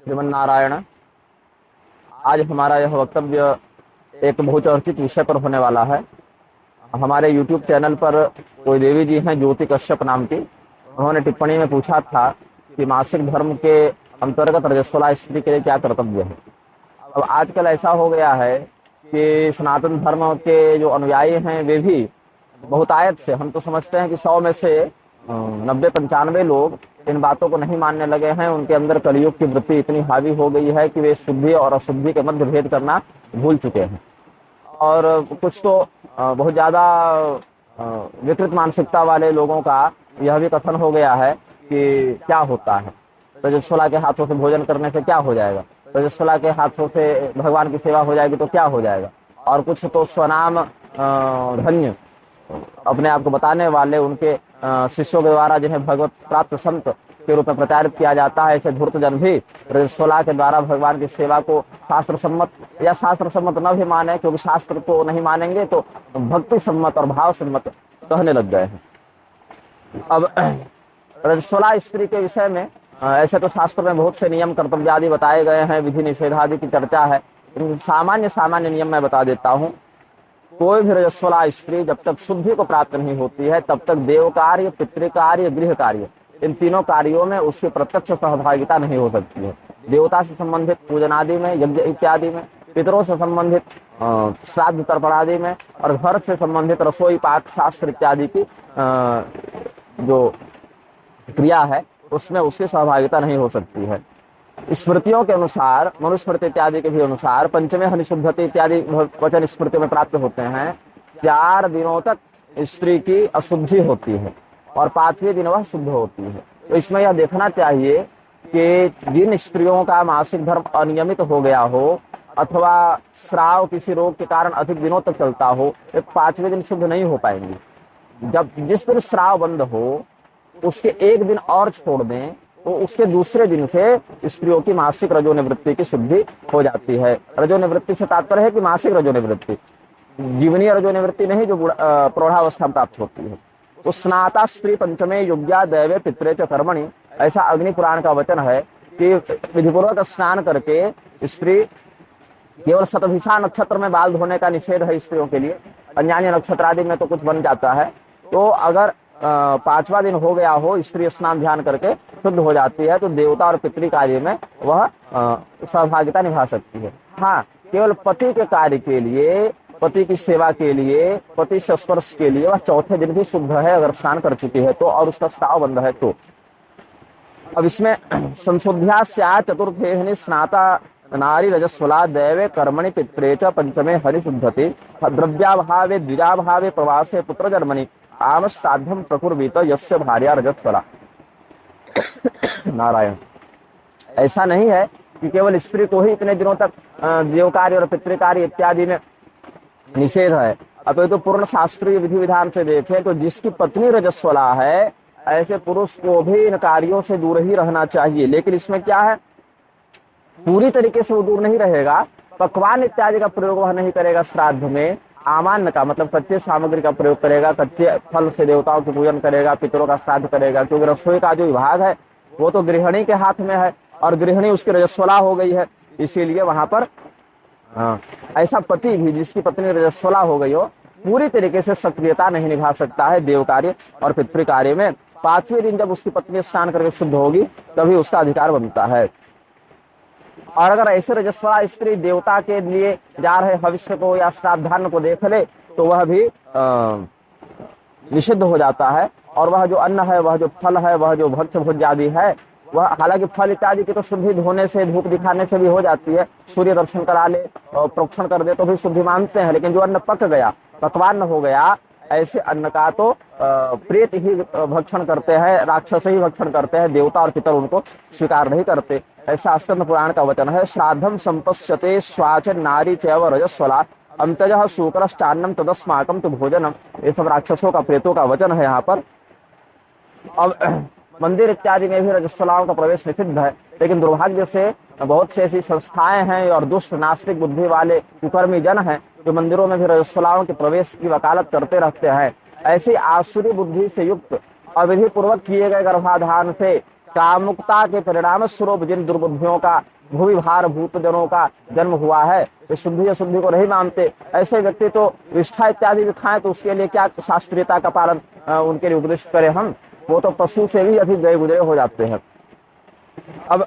श्रीमन्नारायण। आज हमारा यह वक्तव्य एक बहुचर्चित विषय पर होने वाला है। हमारे YouTube चैनल पर कोई देवी जी हैं ज्योति कश्यप नाम की, उन्होंने टिप्पणी में पूछा था कि मासिक धर्म के अंतर्गत रजस्वला स्त्री के लिए क्या कर्तव्य है। अब आजकल ऐसा हो गया है कि सनातन धर्म के जो अनुयायी हैं वे भी बहुतायत से, हम तो समझते हैं कि 100 में से 90-95 लोग इन बातों को नहीं मानने लगे हैं। उनके अंदर कलयुग की वृत्ति इतनी हावी हो गई है कि वे शुद्धि और अशुद्धि के मध्य भेद करना भूल चुके हैं। और कुछ तो बहुत ज्यादा विकृत मानसिकता वाले लोगों का यह भी कथन हो गया है कि क्या होता है, रजस्वला के हाथों से भोजन करने से क्या हो जाएगा, रजस्वला के हाथों से भगवान की सेवा हो जाएगी तो क्या हो जाएगा। और कुछ तो स्वनाम धन्य अपने आप को बताने वाले उनके शिष्यों के द्वारा जिन्हें भगवत प्राप्त संत के रूप में प्रचारित किया जाता है, ऐसे धूर्त जन भी रजस्वला के द्वारा भगवान की सेवा को शास्त्र सम्मत या शास्त्र सम्मत न भी माने, क्योंकि शास्त्र को नहीं मानेंगे तो भक्ति सम्मत और भाव सम्मत कहने लग गए हैं। अब रजस्वला स्त्री के विषय में ऐसे तो शास्त्र में बहुत से नियम कर्तव्य आदि बताए गए हैं, विधि निषेध आदि की चर्चा है। सामान्य नियम मैं बता देता हूँ। कोई भी रजस्वला स्त्री जब तक शुद्धि को प्राप्त नहीं होती है तब तक देव कार्य, पितृकार्य, गृह कार्य, इन तीनों कार्यों में उसकी प्रत्यक्ष सहभागिता नहीं हो सकती है। देवता से संबंधित पूजन आदि में, यज्ञ इत्यादि में, पितरों से संबंधित श्राद्ध तर्पण आदि में, और घर से संबंधित रसोई पाक शास्त्र इत्यादि की जो क्रिया है उसमें उसकी सहभागिता नहीं हो सकती है। स्मृतियों के अनुसार, मनुस्मृति इत्यादि के भी अनुसार, पंचमे हनिशुद्धति इत्यादि वचन स्मृति में प्राप्त होते हैं। 4 दिनों तक स्त्री की अशुद्धि होती है और 5वें दिन वह शुद्ध होती है। तो इसमें यह देखना चाहिए कि जिन स्त्रियों का मासिक धर्म अनियमित हो गया हो अथवा स्राव किसी रोग के कारण अधिक दिनों तक चलता हो, वे 5वें दिन शुद्ध नहीं हो पाएंगी। जब जिस दिन स्राव बंद हो उसके एक दिन और छोड़ दें तो उसके दूसरे दिन से स्त्रियों की मासिक रजोनिवृत्ति की शुद्धि हो जाती है। रजोनिवृत्ति से तात्पर्य है कि मासिक रजोनिवृत्ति, जीवनीय रजोनिवृत्ति नहीं जो प्रौढ़ावस्था में प्राप्त होती है। तो स्नाता स्त्री पंचमे योग्या दैवे पितरे च कर्मणि, ऐसा अग्नि पुराण का वचन है कि विधिपूर्वक स्नान करके स्त्री, केवल शतभिषा नक्षत्र में बाल धोने का निषेध है स्त्रियों के लिए, अन्य नक्षत्र आदि में तो कुछ बन जाता है। तो अगर 5वां दिन हो गया हो, स्त्री स्नान ध्यान करके शुद्ध हो जाती है तो देवता और पितृ कार्य में वह सहभागिता निभा सकती है। हाँ, केवल पति के कार्य के लिए, पति की सेवा के लिए, पति से स्पर्श के लिए वह 4थे दिन भी शुद्ध है अगर स्नान कर चुकी है तो, और उसका स्राव बंद है तो। अब इसमें संशोध्या चतुर्थे स्नाता नारी रजस्वला दैवे कर्मणि पित्रे च पंचमे हरिशुद्धति द्रव्याभावे द्विजाभावे प्रवासे पुत्र जन्मनि आम साध्यम प्रकुर्वीत यस्य भार्या रजस्वला। नारायण। ऐसा नहीं है कि केवल स्त्री को ही इतने दिनों तक देव कार्य और पितृकार्य इत्यादि में निषेध है। अब तो पूर्ण शास्त्रीय विधि विधान से देखें तो जिसकी पत्नी रजस्वला है ऐसे पुरुष को भी इन कार्यों से दूर ही रहना चाहिए। लेकिन इसमें क्या है, पूरी तरीके से वो दूर नहीं रहेगा। पकवान इत्यादि का प्रयोग वह नहीं करेगा श्राद्ध में, आमान्य का मतलब कच्चे सामग्री का प्रयोग करेगा, कच्चे फल से देवताओं की पूजन करेगा, पितरों का श्राद्ध करेगा, क्योंकि रसोई का जो विभाग है वो तो गृहिणी के हाथ में है और गृहिणी उसकी रजस्वला हो गई है। इसीलिए वहां पर ऐसा पति भी जिसकी पत्नी रजस्वला हो गई हो पूरी तरीके से सक्रियता नहीं निभा सकता है देव कार्य और पितृ कार्य में। 5वें दिन जब उसकी पत्नी स्नान करके शुद्ध होगी तभी उसका अधिकार बनता है। और अगर ऐसे रजस्वला स्त्री देवता के लिए जा रहे भविष्य को या श्राद्धान्न को देख ले तो वह भी निषिद्ध हो जाता है। और वह जो अन्न है, वह जो फल है, वह जो भक्ष भोज्य आदि है, वह हालांकि फल इत्यादि की तो शुद्धि धोने से, धूप दिखाने से भी हो जाती है, सूर्य दर्शन करा ले और प्रोक्षण कर दे तो भी शुद्धि मानते हैं। लेकिन जो अन्न पक गया, पकवान हो गया, ऐसे अन्न का तो प्रेत ही भक्षण करते हैं, राक्षस ही भक्षण करते हैं, देवता और पितर उनको स्वीकार नहीं करते। ऐसा स्कंद पुराण का वचन है। श्राद्धम संपश्यते स्वाच नारी चैव रजस्वला अंतजः शुक्रश्चान्नम तदस्माकम तो भोजनम। ये सब राक्षसों का, प्रेतों का वचन है यहाँ पर। अब मंदिर इत्यादि में भी रजस्वलाओं का प्रवेश निषिद्ध है, लेकिन दुर्भाग्य से बहुत सी ऐसी संस्थाएं हैं और दुष्ट नास्तिक बुद्धि वाले कुकर्मी जन हैं जो मंदिरों में भी रजस्वलाओं के प्रवेश की वकालत करते रहते हैं। ऐसी आसुरी बुद्धि से युक्त और विधि पूर्वक किए गए गर्भाधान से कामुकता के परिणाम स्वरूप जिन दुर्बुद्धियों का भूमि भार भूत जनों का जन्म हुआ है, वे शुद्धि अशुद्धि को नहीं मानते। ऐसे व्यक्ति तो विष्ठा इत्यादि भी खाएं तो उसके लिए क्या शास्त्रीयता का पालन उनके लिए उपदेश करें हम, वो तो पशु से भी अधिक गए गुजरे हो जाते हैं। अब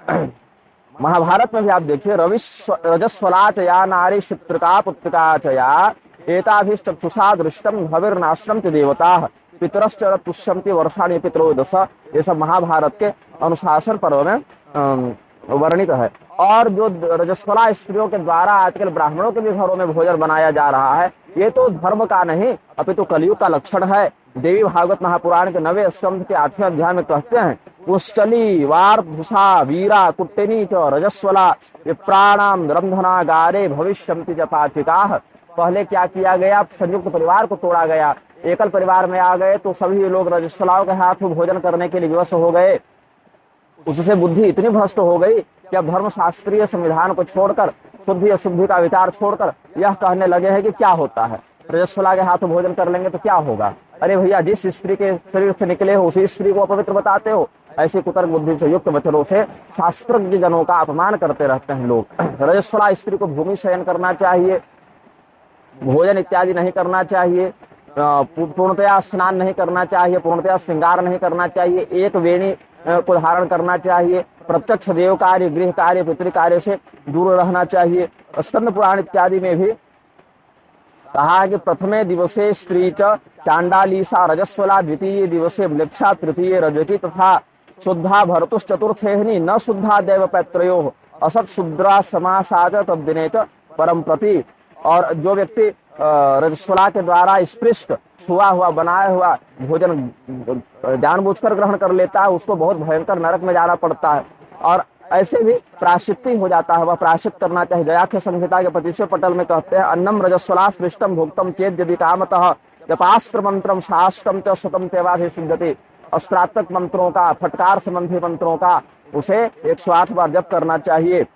महाभारत में भी आप देखिए, रजस्वला चया नारी शित्रिका पुत्रिका चया एताभिश्चक्षुषा दृष्टम भविर्नाश्रम च देवता पितरश्च तुष्यन्ति वर्षाणि पितरोदश, ये सब महाभारत के अनुशासन पर्व में वर्णित है। और जो रजस्वला स्त्रियों के द्वारा आजकल ब्राह्मणों के भी घरों में भोजन बनाया जा रहा है, ये तो धर्म का नहीं अपितु कलयुग का लक्षण है। देवी भागवत महापुराण के 9वें स्कंध के 8वें अध्याय में कहते हैं, पुष्टली वार्धुषा वीरा कुट्टिनी च रजस्वला विप्राणाम रंधनागारे भविष्यन्ति च पाचिकाः। पहले क्या किया गया, संयुक्त परिवार को तोड़ा गया, एकल परिवार में आ गए तो सभी लोग रजस्वलाओं के हाथ में भोजन करने के लिए विवश हो गए। उससे बुद्धि इतनी भ्रष्ट हो गई कि अब धर्मशास्त्रीय संविधान को छोड़कर, शुद्धि अशुद्धि का विचार छोड़कर यह कहने लगे हैं कि क्या होता है, रजस्वला के हाथ में भोजन कर लेंगे तो क्या होगा। अरे भैया, जिस स्त्री के शरीर से निकले हो उसी स्त्री को अपवित्र बताते हो। ऐसी कुतर्क बुद्धि से युक्त वचनों से शास्त्रज्ञ जनों का अपमान करते रहते हैं लोग। रजस्वला स्त्री को भूमि शयन करना चाहिए, भोजन इत्यादि नहीं करना चाहिए, पूर्णतया स्नान नहीं करना चाहिए, पूर्णतया श्रृंगार नहीं करना चाहिए, एक वेणी को धारण करना चाहिए, प्रत्यक्ष देव कार्य गृह कार्य पितृ कार्य से दूर रहना चाहिए। स्कंद पुराण इत्यादि में भी कहा कि प्रथमे दिवसे स्त्री च चांडालीसा रजस्वला, द्वितीय दिवसे म्लेच्छा, तृतीय रजकी तथा शुद्धा भरतुश्चतुर्थेहनि न शुद्धा देव पैत्रयो असत शुद्रा समासाच तद्दिने च परम प्रति। और जो व्यक्ति रजस्वला के द्वारा स्पृष्ट छुआ हुआ बनाया हुआ भोजन जानबूझकर ग्रहण कर लेता है, उसको बहुत भयंकर नरक में जाना पड़ता है और ऐसे भी प्रायश्चित हो जाता है। वह प्रायश्चित करना चाहिए। दयाख्य संहिता के 25वें पटल में कहते हैं, अन्नम रजस्वला स्पृष्टम भुक्तम चेद यदि कामतः जपास्त्र मंत्रम शास्त्रम च शतम तेवाभिषिध्यते। अस्त्रात्मक मंत्रों का, फटकार संबंधी मंत्रों का उसे 108 बार जप करना चाहिए।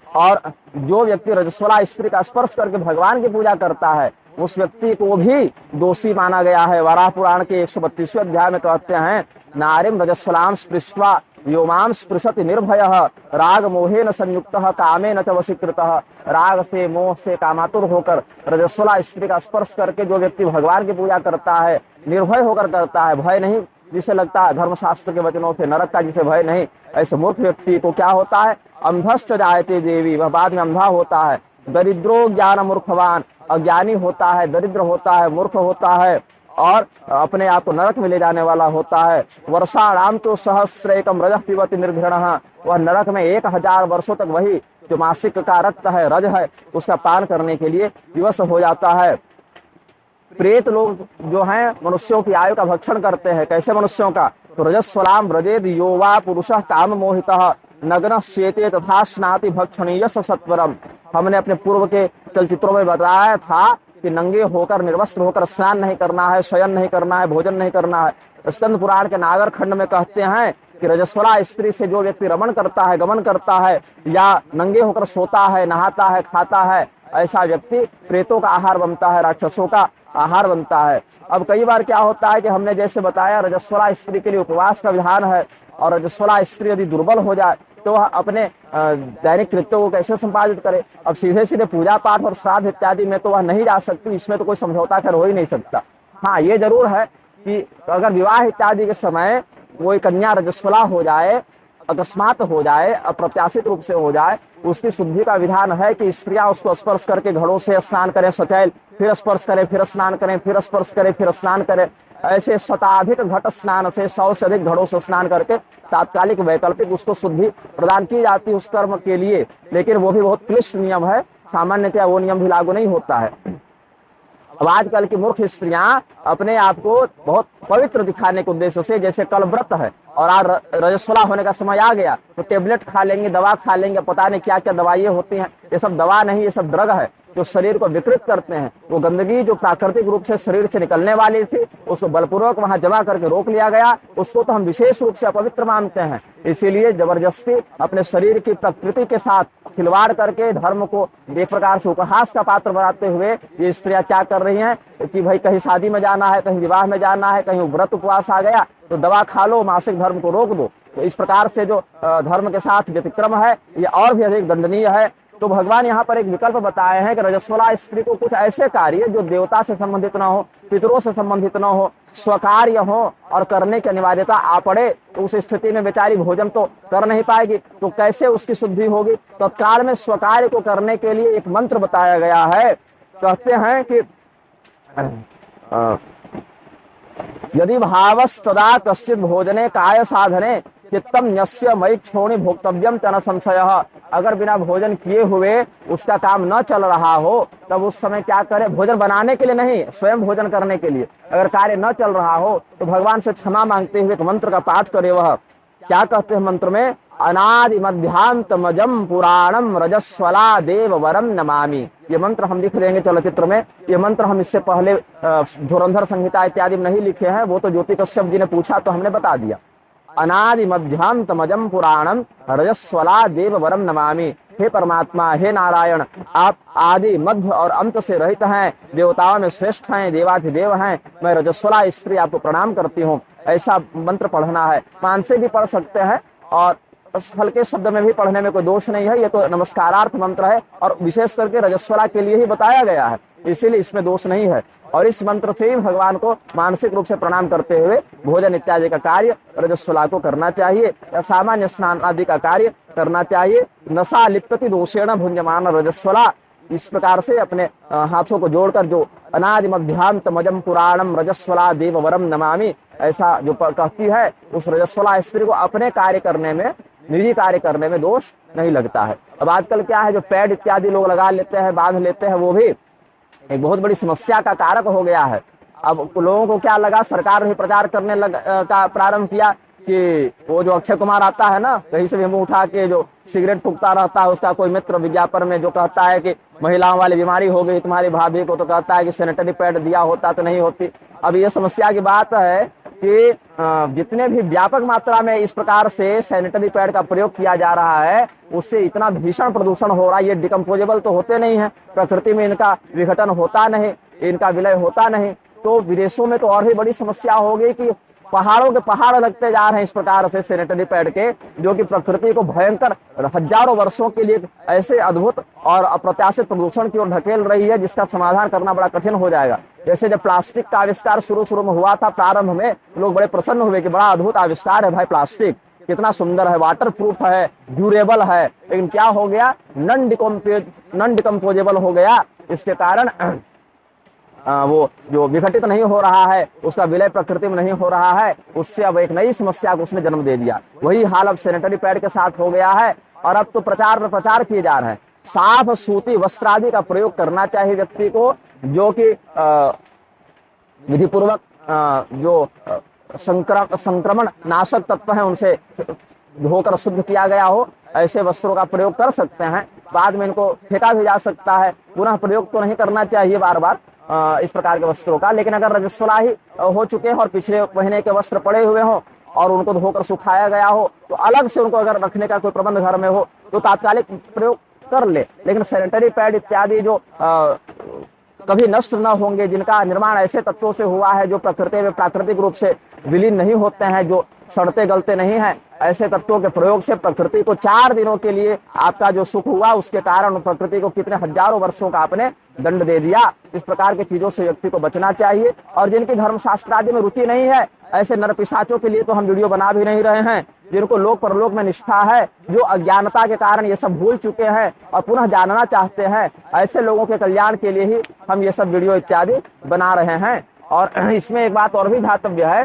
और जो व्यक्ति रजस्वला स्त्री का स्पर्श करके भगवान की पूजा करता है, उस व्यक्ति को भी दोषी माना गया है। वराह पुराण के 132वें अध्याय में कहते हैं, नारीम रजस्वलाम स्पृष्ट्वा व्योमाम स्पृशति निर्भयः राग मोहेन संयुक्तः कामेन च वशीकृतः। राग से, मोह से कामातुर होकर रजस्वला स्त्री का स्पर्श करके जो व्यक्ति भगवान की पूजा करता है, निर्भय होकर करता है, भय नहीं जिसे लगता है धर्मशास्त्र के वचनों से, नरक का जिसे भय नहीं, ऐसे मूर्ख व्यक्ति को क्या होता है, अंधश्च जायते देवी, वह बाद में अंधा होता है। दरिद्रो ज्ञान मूर्खवान, अज्ञानी होता है, दरिद्र होता है, मूर्ख होता है और अपने आप को नरक में ले जाने वाला होता है। वर्षाणाम तो सहस्रेकम रजः पिबति निर्घृणः, वह नरक में 1000 वर्षों तक वही जो मासिक का रक्त है, रज है, उसका पान करने के लिए विवश हो जाता है। प्रेत लोग जो हैं मनुष्यों की आयु का भक्षण करते हैं। कैसे मनुष्यों का, तो रजस्वलाम व्रजेद योवा पुरुषः काम मोहितः नग्न श्वेते तथा स्नाति भक्षणीय सत्वरम। हमने अपने पूर्व के चलचित्रों में बताया था कि नंगे होकर, निर्वस्त्र होकर स्नान नहीं करना है, शयन नहीं करना है, भोजन नहीं करना है। स्कंद पुराण के नागर खंड में कहते हैं कि रजस्वला स्त्री से जो व्यक्ति रमण करता है, गमन करता है, या नंगे होकर सोता है, नहाता है, खाता है, ऐसा व्यक्ति प्रेतों का आहार बनता है, राक्षसों का आहार बनता है। अब कई बार क्या होता है कि हमने जैसे बताया, रजस्वला स्त्री के लिए उपवास का विधान है और रजस्वला स्त्री यदि दुर्बल हो जाए तो वह अपने दैनिक कृत्यों को कैसे संपादित करे। अब सीधे सीधे पूजा पाठ और श्राद्ध इत्यादि में तो वह नहीं जा सकती, इसमें तो कोई समझौता कर हो ही नहीं सकता। हाँ, ये जरूर है कि अगर विवाह इत्यादि के समय कोई कन्या रजस्वला हो जाए, अकस्मात हो जाए, अप्रत्याशित रूप से हो जाए, उसकी शुद्धि का विधान है कि स्त्रियां उसको स्पर्श करके घड़ों से स्नान करें सचैल, फिर स्पर्श करें, फिर स्नान करें, फिर स्पर्श करें, फिर स्नान करें। ऐसे शताधिक घट स्नान से, 100 से अधिक घड़ों से स्नान करके तात्कालिक वैकल्पिक उसको शुद्धि प्रदान की जाती है उस कर्म के लिए। लेकिन वो भी बहुत क्लिष्ट नियम है, सामान्यतया वो नियम भी लागू नहीं होता है। अब आजकल की मूर्ख स्त्रियां अपने आप को बहुत पवित्र दिखाने के उद्देश्य से, जैसे कल व्रत है और आज रजस्वला होने का समय आ गया तो टेबलेट खा लेंगे, दवा खा लेंगे, पता नहीं क्या क्या दवाइयां होती हैं। ये सब दवा नहीं, ये सब ड्रग है जो शरीर को विकृत करते हैं। वो गंदगी जो प्राकृतिक रूप से शरीर से निकलने वाली थी, उसको बलपूर्वक वहां जमा करके रोक लिया गया, उसको तो हम विशेष रूप से अपवित्र मानते हैं। इसीलिए जबरदस्ती अपने शरीर की प्रकृति के साथ खिलवाड़ करके धर्म को एक प्रकार से उपहास का पात्र बनाते हुए ये स्त्रियां क्या कर रही हैं कि भाई कहीं शादी में जाना है, कहीं विवाह में जाना है, कहीं व्रत उपवास आ गया तो दवा खा लो, मासिक धर्म को रोक दो। तो इस प्रकार से जो धर्म के साथ व्यतिक्रम है ये और भी अधिक दंडनीय है। तो भगवान यहाँ पर एक विकल्प बताए हैं कि रजस्वला स्त्री को कुछ ऐसे कार्य जो देवता से संबंधित न हो, पितरों से संबंधित न हो, स्वकार्य हो और करने की अनिवार्यता आ पड़े, तो उस स्थिति में बेचारी भोजन तो कर नहीं पाएगी, तो कैसे उसकी शुद्धि होगी। तत्काल में स्वकार्य को करने के लिए एक मंत्र बताया गया है। कहते हैं कि यदि भावस्तदा कश्चित भोजने काय साधने चित्तम न्यस्य मयि क्षोणि भोक्तव्यम तना संशय। अगर बिना भोजन किए हुए उसका काम न चल रहा हो तब उस समय क्या करे, भोजन बनाने के लिए नहीं, स्वयं भोजन करने के लिए अगर कार्य न चल रहा हो तो भगवान से क्षमा मांगते हुए एक मंत्र का पाठ करे। वह क्या कहते हैं मंत्र में, अनादि मध्यांतमजम पुराणम रजस्वला देव वरम नमामि। ये मंत्र हम लिख लेंगे चलचित्र में। ये मंत्र हम इससे पहले धुरंधर संहिता इत्यादि में नहीं लिखे हैं, वो तो ज्योति कश्यप जी ने पूछा तो हमने बता दिया। अनादि मध्यांतमजम पुराणम रजस्वला देव वरम नमामि। हे परमात्मा, हे नारायण, आप आदि मध्य और अंत से रहित हैं, देवताओं में श्रेष्ठ हैं, देवाधिदेव हैं, मैं रजस्वला स्त्री आपको प्रणाम करती हूँ। ऐसा मंत्र पढ़ना है। मान से भी पढ़ सकते हैं और हल्के शब्द में भी पढ़ने में कोई दोष नहीं है। ये तो नमस्कारार्थ मंत्र है और विशेष करके रजस्वला के लिए ही बताया गया है, इसीलिए इसमें दोष नहीं है। और इस मंत्र से ही भगवान को मानसिक रूप से प्रणाम करते हुए भोजन इत्यादि का कार्य रजस्वला को करना चाहिए या सामान्य स्नान आदि का कार्य करना चाहिए। नशा लिप्यति दोषेण भुंजमान रजस्वला। इस प्रकार से अपने हाथों को जोड़कर जो अनादि मध्यांत मजम पुराणम रजस्वला देव वरम नमामि ऐसा जो कहती है, उस रजस्वला स्त्री को अपने कार्य करने में, निजी कार्य करने में दोष नहीं लगता है। अब आजकल क्या है, जो पैड इत्यादि लोग लगा लेते हैं, बांध लेते हैं, वो भी एक बहुत बड़ी समस्या का कारक हो गया है। अब लोगों को क्या लगा, सरकार ने प्रचार करने का प्रारंभ किया कि वो जो अक्षय कुमार आता है ना, कहीं से भी मुंह उठा के जो सिगरेट फूकता रहता है, उसका कोई मित्र विज्ञापन में जो कहता है कि महिलाओं वाली बीमारी हो गई तुम्हारी भाभी को, तो कहता है कि सैनिटरी पैड दिया होता तो नहीं होती। अब ये समस्या की बात है कि जितने भी व्यापक मात्रा में इस प्रकार से सैनिटरी पैड का प्रयोग किया जा रहा है, उससे इतना भीषण प्रदूषण हो रहा है। ये डिकम्पोजेबल तो होते नहीं है, प्रकृति में इनका विघटन होता नहीं, इनका विलय होता नहीं। तो विदेशों में तो और भी बड़ी समस्या हो गई कि पहाड़ों के पहाड़ लगते जा रहे हैं इस प्रकार से सैनिटरी पैड के, जो कि प्रकृति को भयंकर हजारों वर्षों के लिए ऐसे अद्भुत और अप्रत्याशित प्रदूषण की ओर ढकेल रही है, जिसका समाधान करना बड़ा कठिन हो जाएगा। जैसे जब प्लास्टिक का आविष्कार शुरू में हुआ था, प्रारंभ में लोग बड़े प्रसन्न हुए कि बड़ा अद्भुत आविष्कार है भाई, प्लास्टिक कितना सुंदर है, वाटर प्रूफ है, ड्यूरेबल है। लेकिन क्या हो गया, नॉन डिकम्पोजेबल हो गया। इसके कारण वो जो विघटित नहीं हो रहा है, उसका विलय प्रकृति में नहीं हो रहा है, उससे अब एक नई समस्या को उसने जन्म दे दिया। वही हाल अब सैनिटरी पैड के साथ हो गया है। और अब तो प्रचार किए जा रहे हैं, साफ सूती वस्त्र आदि का प्रयोग करना चाहिए व्यक्ति को, जो कि विधि पूर्वक जो संक्रमण नाशक तत्व है उनसे धोकर शुद्ध किया गया हो, ऐसे वस्त्रों का प्रयोग कर सकते हैं। बाद में इनको फेंका भी जा सकता है, पुनः प्रयोग तो नहीं करना चाहिए बार बार इस प्रकार के वस्त्रों का। लेकिन अगर रजस्वला ही हो चुके हैं और पिछले महीने के वस्त्र पड़े हुए हों और उनको धोकर सुखाया गया हो, तो अलग से उनको अगर रखने का कोई प्रबंध घर में हो तो तात्कालिक प्रयोग कर ले। लेकिन सैनिटरी पैड इत्यादि जो कभी नष्ट न होंगे, जिनका निर्माण ऐसे तत्वों से हुआ है जो प्रकृति में प्राकृतिक रूप से विलीन नहीं होते हैं, जो सड़ते गलते नहीं हैं, ऐसे तत्वों के प्रयोग से प्रकृति को 4 दिनों के लिए आपका जो सुख हुआ, उसके कारण प्रकृति को कितने हजारों वर्षों का आपने दंड दे दिया। इस प्रकार की चीजों से व्यक्ति को बचना चाहिए। और जिनकी धर्मशास्त्र आदि में रुचि नहीं है, ऐसे नरपिशाचों के लिए तो हम वीडियो बना भी नहीं रहे हैं। जिनको लोक परलोक में निष्ठा है, जो अज्ञानता के कारण ये सब भूल चुके हैं और पुनः जानना चाहते हैं, ऐसे लोगों के कल्याण के लिए ही हम ये सब वीडियो इत्यादि बना रहे हैं। और इसमें एक बात और भी ध्यातव्य है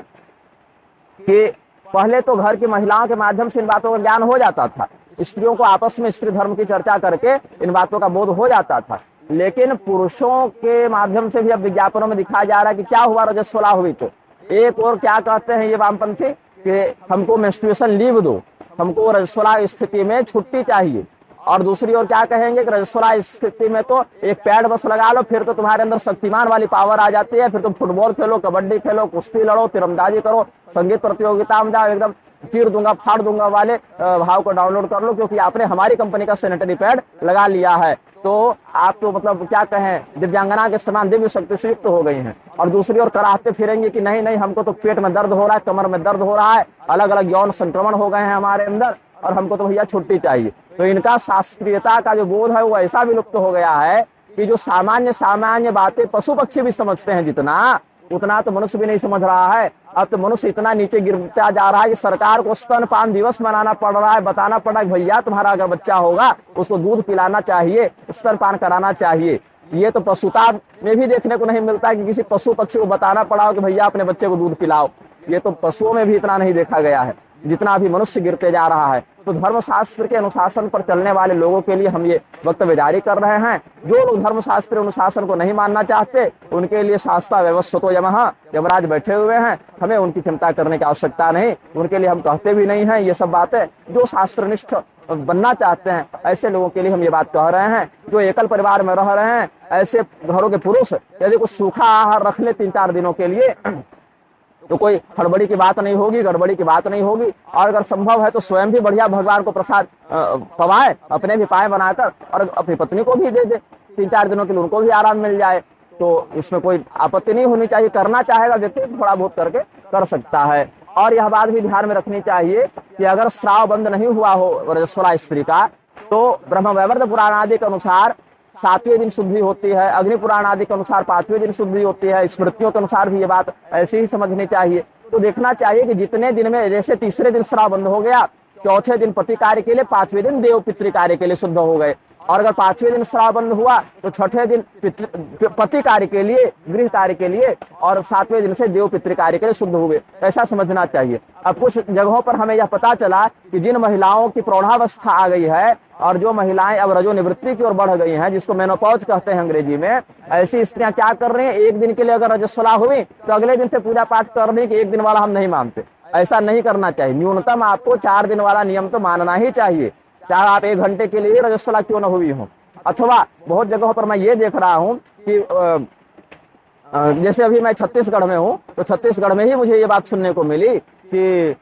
कि पहले तो घर की महिलाओं के माध्यम से इन बातों का ज्ञान हो जाता था, स्त्रियों को आपस में स्त्री धर्म की चर्चा करके इन बातों का बोध हो जाता था। लेकिन पुरुषों के माध्यम से भी अब विज्ञापनों में दिखाया जा रहा है कि क्या हुआ रजस्वला हुई तो। एक और क्या कहते हैं ये वामपंथी कि हमको मेंस्ट्रुएशन लीव दो, हमको रजस्वला स्थिति में छुट्टी चाहिए। और दूसरी ओर क्या कहेंगे कि रजस्वला स्थिति में तो एक पैड बस लगा लो, फिर तो तुम्हारे अंदर शक्तिमान वाली पावर आ जाती है, फिर तुम फुटबॉल खेलो, कबड्डी खेलो, कुश्ती लड़ो, तीरंदाजी करो, संगीत प्रतियोगिता में जाओ, एकदम चीर दूंगा फाड़ दूंगा वाले भाव को डाउनलोड कर लो, क्योंकि आपने हमारी कंपनी का सैनिटरी पैड लगा लिया है तो आप तो मतलब क्या कहें, दिव्यांगना के समान दिव्य शक्ति से युक्त हो गई हैं। और दूसरी ओर कराहते फिरेंगे कि नहीं नहीं, हमको तो पेट में दर्द हो रहा है, कमर में दर्द हो रहा है, अलग अलग यौन संक्रमण हो गए हैं हमारे अंदर और हमको तो भैया छुट्टी चाहिए। तो इनका शास्त्रीयता का जो बोध है वो ऐसा विलुप्त हो गया है कि जो सामान्य सामान्य बातें पशु पक्षी भी समझते हैं जितना, उतना तो मनुष्य भी नहीं समझ रहा है। अब तो मनुष्य इतना नीचे गिरता जा रहा है कि सरकार को स्तनपान दिवस मनाना पड़ रहा है, बताना पड़ रहा है भैया तुम्हारा अगर बच्चा होगा उसको दूध पिलाना चाहिए, स्तनपान कराना चाहिए। ये तो पशुता में भी देखने को नहीं मिलता कि किसी पशु पक्षी को बताना पड़ा हो कि भैया अपने बच्चे को दूध पिलाओ। ये तो पशुओं में भी इतना नहीं देखा गया है जितना अभी मनुष्य गिरते जा रहा है। तो धर्मशास्त्र के अनुशासन पर चलने वाले लोगों के लिए हम ये वक्तव्य जारी कर रहे हैं। जो लोग धर्मशास्त्र अनुशासन को नहीं मानना चाहते उनके लिए शास्त्रा व्यवस्थितो यमः, यमराज बैठे हुए हैं, हमें उनकी चिंता करने की आवश्यकता नहीं। उनके लिए हम कहते भी नहीं हैं ये सब बातें। जो शास्त्रनिष्ठ बनना चाहते हैं ऐसे लोगों के लिए हम ये बात कह रहे हैं। जो एकल परिवार में रह रहे हैं ऐसे घरों के पुरुष यदि कुछ सूखा आहार रख ले 3-4 दिनों के लिए तो कोई हड़बड़ी की बात नहीं होगी, गड़बड़ी की बात नहीं होगी। और अगर संभव है तो स्वयं भी बढ़िया भगवान को प्रसाद पवाए, अपने भी पाए बनाकर और अपनी पत्नी को भी दे दे, 3-4 दिनों के लिए उनको भी आराम मिल जाए। तो इसमें कोई आपत्ति नहीं होनी चाहिए। करना चाहेगा व्यक्ति थोड़ा बहुत करके कर सकता है। और यह बात भी ध्यान में रखनी चाहिए कि अगर श्राव बंद नहीं हुआ हो रजस्वला स्त्री का तो ब्रह्म वैवर्त पुराण आदि के अनुसार 7वें दिन शुद्धि होती है, अग्नि पुराण आदि के अनुसार 5वें दिन शुद्धि होती है। स्मृतियों के अनुसार भी ये बात ऐसी ही समझनी चाहिए। तो देखना चाहिए कि जितने दिन में, जैसे तीसरे दिन श्राव बंद हो गया, चौथे दिन पति कार्य के लिए, 5वें दिन देव पितृ कार्य के लिए शुद्ध हो गए। और अगर 5वें दिन श्राव बंद हुआ तो 6ठे दिन पति कार्य के लिए, गृह कार्य के लिए, और 7वें दिन से देव पितृ कार्य के लिए शुद्ध हुए। ऐसा समझना चाहिए। अब कुछ जगहों पर हमें यह पता चला कि जिन महिलाओं की प्रौढ़ावस्था आ गई है और जो महिलाएं अब रजो निवृत्ति की ओर बढ़ गई हैं, जिसको मेनोपॉज कहते हैं अंग्रेजी में, ऐसी स्त्रियां क्या कर रही हैं, एक दिन के लिए अगर रजस्वला हुई तो अगले दिन से पूजा पाठ कर रही कि एक दिन वाला हम नहीं मानते। ऐसा नहीं करना चाहिए। न्यूनतम आपको 4 दिन वाला नियम तो मानना ही चाहिए, चाहे आप 1 घंटे के लिए रजस्वला क्यों न हुई हो। अथवा बहुत जगहों पर मैं ये देख रहा हूँ कि जैसे अभी मैं छत्तीसगढ़ में हूँ तो छत्तीसगढ़ में ही मुझे ये बात सुनने को मिली कि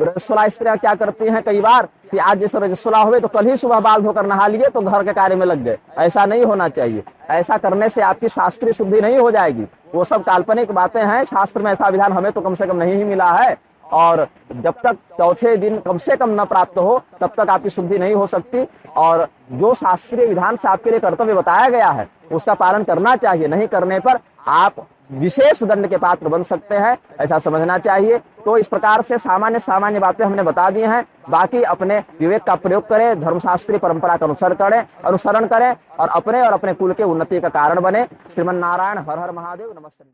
रजस्वला स्त्रियां क्या करती हैं कई बार कि आज जैसे रजस्वला हुए तो कल ही सुबह बाल धोकर नहा लिए तो घर के कार्य में लग गए। ऐसा नहीं होना चाहिए। ऐसा करने से आपकी शास्त्रीय शुद्धि नहीं हो जाएगी। वो सब काल्पनिक बातें हैं। शास्त्र में ऐसा विधान हमें तो कम से कम नहीं ही मिला है। और जब तक चौथे दिन कम से कम न प्राप्त हो तब तक आपकी शुद्धि नहीं हो सकती। और जो शास्त्रीय विधान से आपके लिए कर्तव्य बताया गया है उसका पालन करना चाहिए। नहीं करने पर आप विशेष दंड के पात्र बन सकते हैं, ऐसा समझना चाहिए। तो इस प्रकार से सामान्य सामान्य बातें हमने बता दी हैं। बाकी अपने विवेक का प्रयोग करें, धर्मशास्त्रीय परंपरा का अनुसरण करें और अपने कुल के उन्नति का कारण बने। श्रीमन नारायण। हर हर महादेव। नमस्ते।